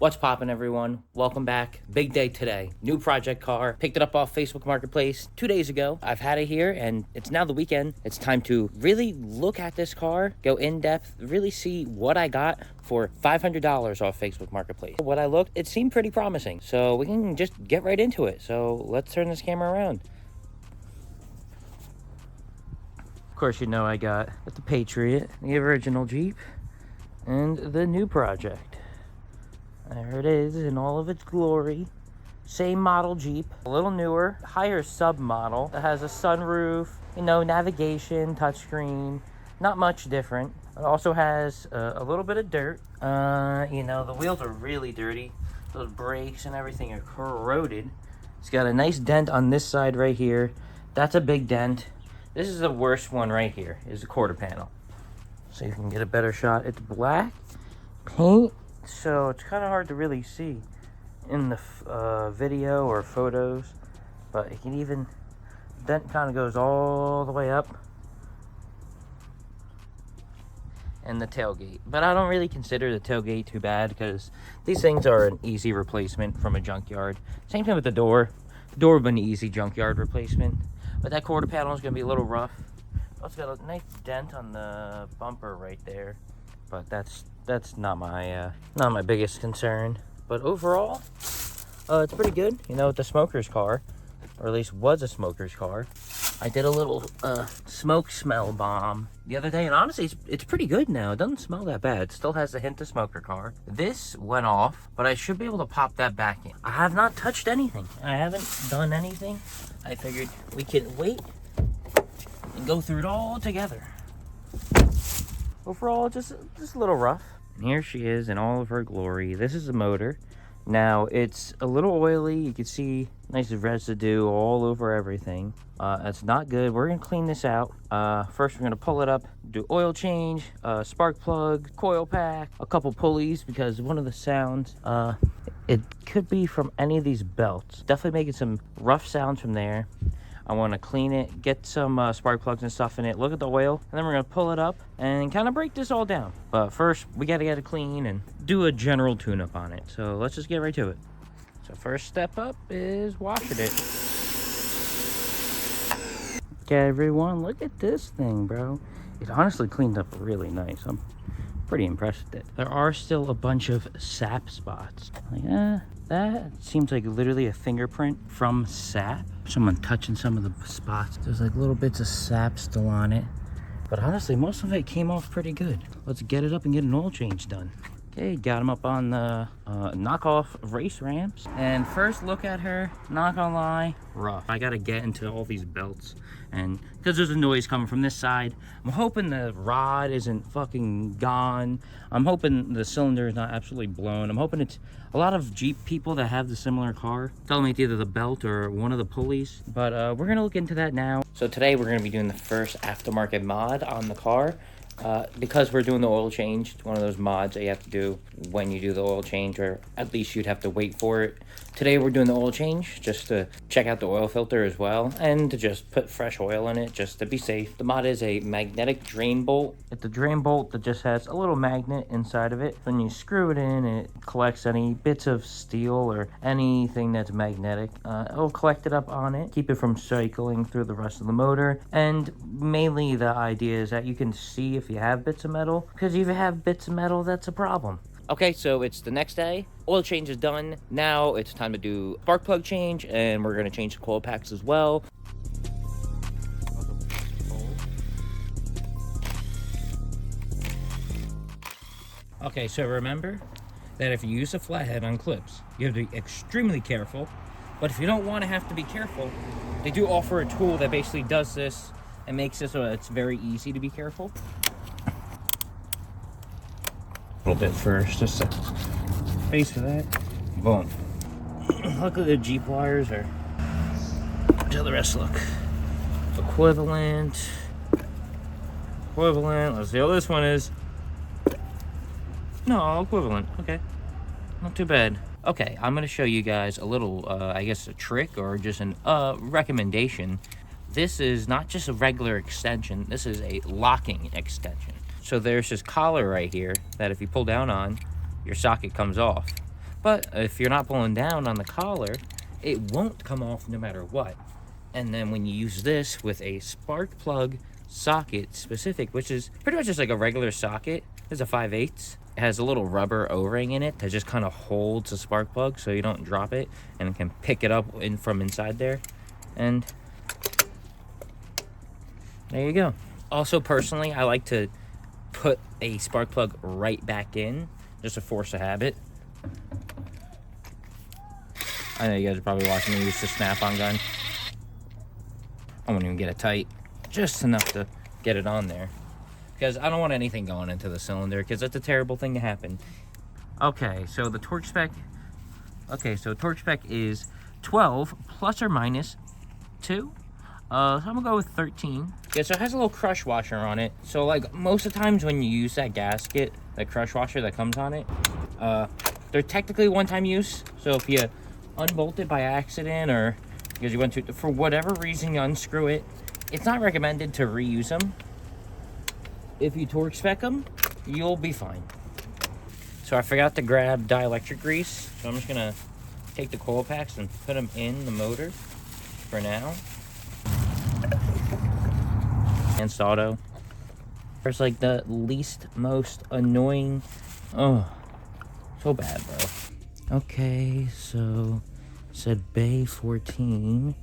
What's poppin', everyone? Welcome back. Big day today. New project car. Picked it up off Facebook Marketplace 2 days ago. I've had it here and it's now the weekend. It's time to really look at this car, go in depth, really see what I got for $500 off Facebook Marketplace. What I looked, it seemed pretty promising. So we can just get right into it. So let's turn this camera around. Of course, you know I got the Patriot, the original Jeep, and the new project. There it is in all of its glory. Same model Jeep, a little newer, higher sub model that has a sunroof, navigation, touchscreen, not much different. It also has a little bit of dirt. The wheels are really dirty. Those brakes and everything are corroded. It's got a nice dent on this side right here. That's a big dent. This is the worst one right here, is the quarter panel. So you can get a better shot. It's black paint, so it's kind of hard to really see in the video or photos, but you can even, dent kind of goes all the way up, and the tailgate. But I don't really consider the tailgate too bad because these things are an easy replacement from a junkyard. Same thing with the door. The door would be an easy junkyard replacement, but that quarter panel is going to be a little rough. Oh, it's got a nice dent on the bumper right there, but that's not my biggest concern. But overall, it's pretty good. With the smoker's car, or at least was a smoker's car. I did a little smoke smell bomb the other day, and honestly, it's pretty good now. It doesn't smell that bad. It still has a hint of smoker car. This went off, but I should be able to pop that back in. I have not touched anything. I haven't done anything. I figured we could wait and go through it all together. Overall, just a little rough. And here she is in all of her glory. This is the motor. Now, it's a little oily. You can see nice residue all over everything. That's not good. We're going to clean this out. First, we're going to pull it up, do oil change, spark plug, coil pack, a couple pulleys, because one of the sounds, it could be from any of these belts. Definitely making some rough sounds from there. I want to clean it, get some spark plugs and stuff in it, look at the oil, and then we're going to pull it up and kind of break this all down. But first, we got to get it clean and do a general tune-up on it. So let's just get right to it. So first step up is washing it. Okay, everyone, look at this thing, bro. It honestly cleaned up really nice. I'm pretty impressed with it. There are still a bunch of sap spots. That seems like literally a fingerprint from sap. Someone touching some of the spots. There's like little bits of sap still on it. But honestly, most of it came off pretty good. Let's get it up and get an oil change done. Okay, got them up on the knockoff race ramps. And first look at her, not gonna lie, rough. I gotta get into all these belts. And because there's a noise coming from this side, I'm hoping the rod isn't fucking gone. I'm hoping the cylinder is not absolutely blown. I'm hoping it's a lot of Jeep people that have the similar car. Tell me it's either the belt or one of the pulleys. But we're gonna look into that now. So today we're gonna be doing the first aftermarket mod on the car. Because we're doing the oil change, it's one of those mods that you have to do when you do the oil change, or at least you'd have to wait for it. Today we're doing the oil change just to check out the oil filter as well, and to just put fresh oil in it just to be safe. The mod is a magnetic drain bolt. It's a drain bolt that just has a little magnet inside of it. When you screw it in, it collects any bits of steel or anything that's magnetic. It'll collect it up on it, keep it from cycling through the rest of the motor. And mainly the idea is that you can see if you have bits of metal, because if you have bits of metal, that's a problem. Okay, so it's the next day. Oil change is done. Now it's time to do spark plug change, and we're going to change the coil packs as well. Okay, so remember that if you use a flathead on clips, you have to be extremely careful. But if you don't want to have to be careful, they do offer a tool that basically does this and makes it so it's very easy to be careful. A little bit first, just a base of that. Boom. Luckily the Jeep wires are, how the rest look? Equivalent. Let's see how this one is. No, equivalent. Okay, not too bad. Okay, I'm gonna show you guys a little, I guess a trick or just an recommendation. This is not just a regular extension, this is a locking extension. So there's this collar right here that if you pull down on, your socket comes off. But if you're not pulling down on the collar, it won't come off no matter what. And then when you use this with a spark plug socket specific, which is pretty much just like a regular socket, it's a 5/8. It has a little rubber O-ring in it that just kind of holds the spark plug so you don't drop it, and it can pick it up from inside there. And there you go. Also, personally, I like to put a spark plug right back in, just to force a habit. I know you guys are probably watching me use the snap-on gun. I won't even get it tight, just enough to get it on there, because I don't want anything going into the cylinder, because that's a terrible thing to happen. Okay, so the torque spec. Okay, so torque spec is 12 plus or minus 2. So I'm gonna go with 13. Yeah, so it has a little crush washer on it. So like most of the times when you use that gasket, that crush washer that comes on it, they're technically one-time use. So if you unbolt it by accident, or because you went to, for whatever reason, you unscrew it, it's not recommended to reuse them. If you torque spec them, you'll be fine. So I forgot to grab dielectric grease, so I'm just gonna take the coil packs and put them in the motor for now. Advanced auto. There's like the least most annoying. Oh, so bad, bro. Okay, so said bay 14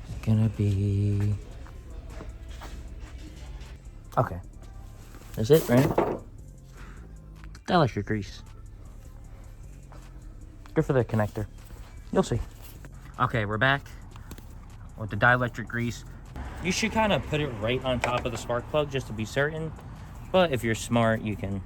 is gonna be. Okay, that's it, right? Dielectric grease. Good for the connector. You'll see. Okay, we're back with the dielectric grease. You should kind of put it right on top of the spark plug just to be certain. But if you're smart, you can.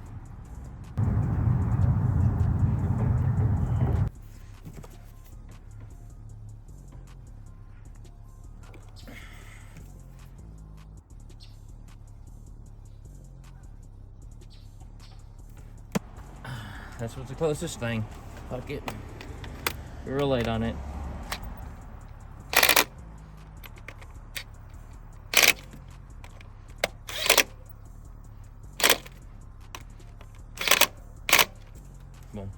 That's what's the closest thing. Fuck it. Real light on it. Boom.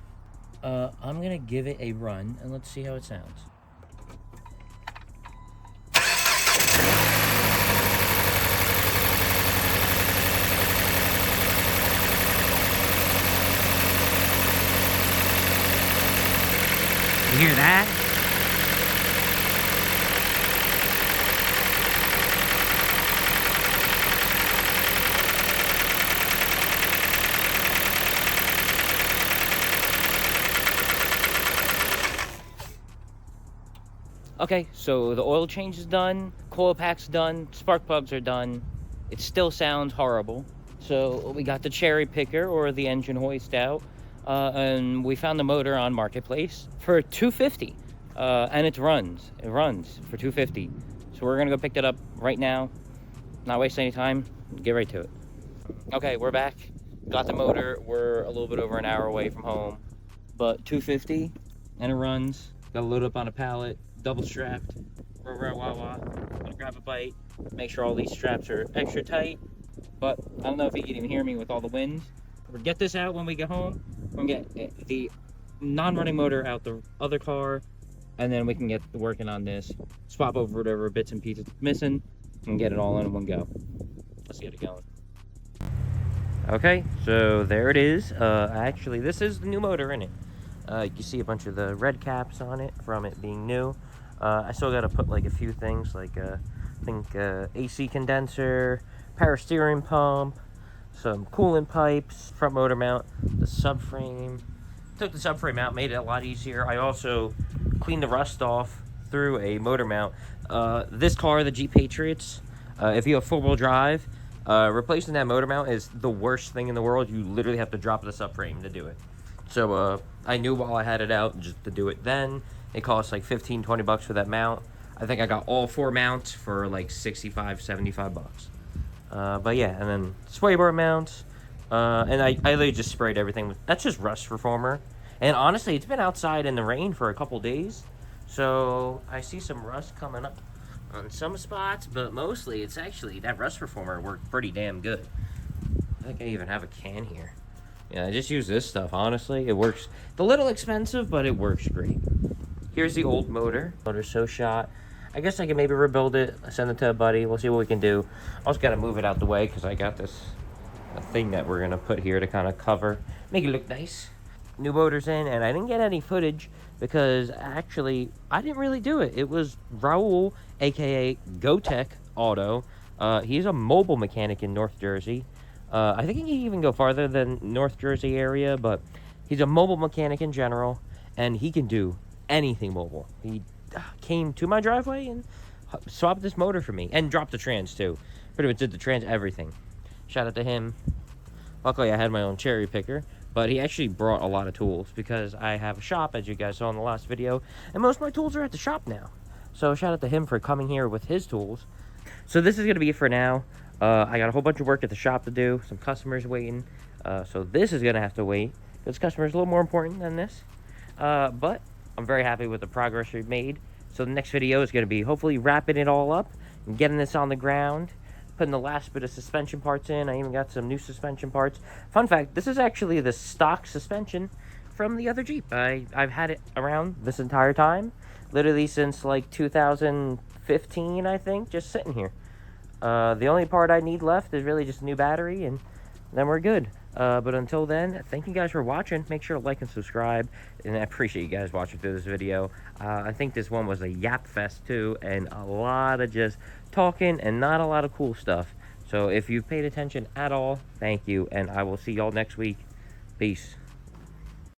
I'm gonna give it a run and let's see how it sounds. You hear that? Okay, so the oil change is done, coil pack's done, spark plugs are done. It still sounds horrible. So we got the cherry picker or the engine hoist out, and we found the motor on Marketplace for $250, and it runs for $250. So we're gonna go pick that up right now, not waste any time, get right to it. Okay, we're back, got the motor. We're a little bit over an hour away from home, but $250 and it runs. Got to load up on a pallet, double strapped. We're at Wawa. Gonna grab a bite, make sure all these straps are extra tight. But I don't know if you can even hear me with all the wind. We'll get this out when we get home. We'll get the non-running motor out the other car, and then we can get working on this. Swap over whatever bits and pieces missing, and get it all in one go. Let's get it going. Okay, so there it is. Actually, this is the new motor in it. You see a bunch of the red caps on it from it being new. I still got to put like a few things, like I think AC condenser, power steering pump, some coolant pipes, front motor mount, the subframe. Took the subframe out, made it a lot easier. I also cleaned the rust off through a motor mount. This car, the Jeep Patriots, if you have four-wheel drive, replacing that motor mount is the worst thing in the world. You literally have to drop the subframe to do it. So I knew while I had it out just to do it then. It cost like 15-20 bucks for that mount. I think I got all four mounts for like 65-75 bucks. But yeah, and then sway bar mounts. And I literally just sprayed everything with, that's just rust reformer. And honestly, it's been outside in the rain for a couple days, so I see some rust coming up on some spots, but mostly it's actually, that rust reformer worked pretty damn good. I think I even have a can here. Yeah, I just use this stuff, honestly. It works. It's a little expensive, but it works great. Here's the old motor. Motor's so shot. I guess I can maybe rebuild it, send it to a buddy. We'll see what we can do. I also got to move it out the way because I got this thing that we're going to put here to kind of cover, make it look nice. New motor's in, and I didn't get any footage because actually I didn't really do it. It was Raul, aka GoTech Auto. He's a mobile mechanic in North Jersey. I think he can even go farther than North Jersey area, but he's a mobile mechanic in general, and he can do anything mobile. He came to my driveway and swapped this motor for me, and dropped the trans too. Pretty much did the trans, everything. Shout out to him. Luckily, I had my own cherry picker, but he actually brought a lot of tools because I have a shop, as you guys saw in the last video, and most of my tools are at the shop now. So shout out to him for coming here with his tools. So this is going to be it for now. I got a whole bunch of work at the shop to do, some customers waiting. So this is going to have to wait. This customer is a little more important than this. But I'm very happy with the progress we've made. So the next video is going to be hopefully wrapping it all up and getting this on the ground. Putting the last bit of suspension parts in. I even got some new suspension parts. Fun fact, this is actually the stock suspension from the other Jeep. I've had it around this entire time. Literally since like 2015, I think, just sitting here. The only part I need left is really just a new battery, and then we're good. But until then, thank you guys for watching. Make sure to like and subscribe, and I appreciate you guys watching through this video. I think this one was a yap fest too, and a lot of just talking and not a lot of cool stuff. So if you've paid attention at all, thank you, and I will see y'all next week. Peace.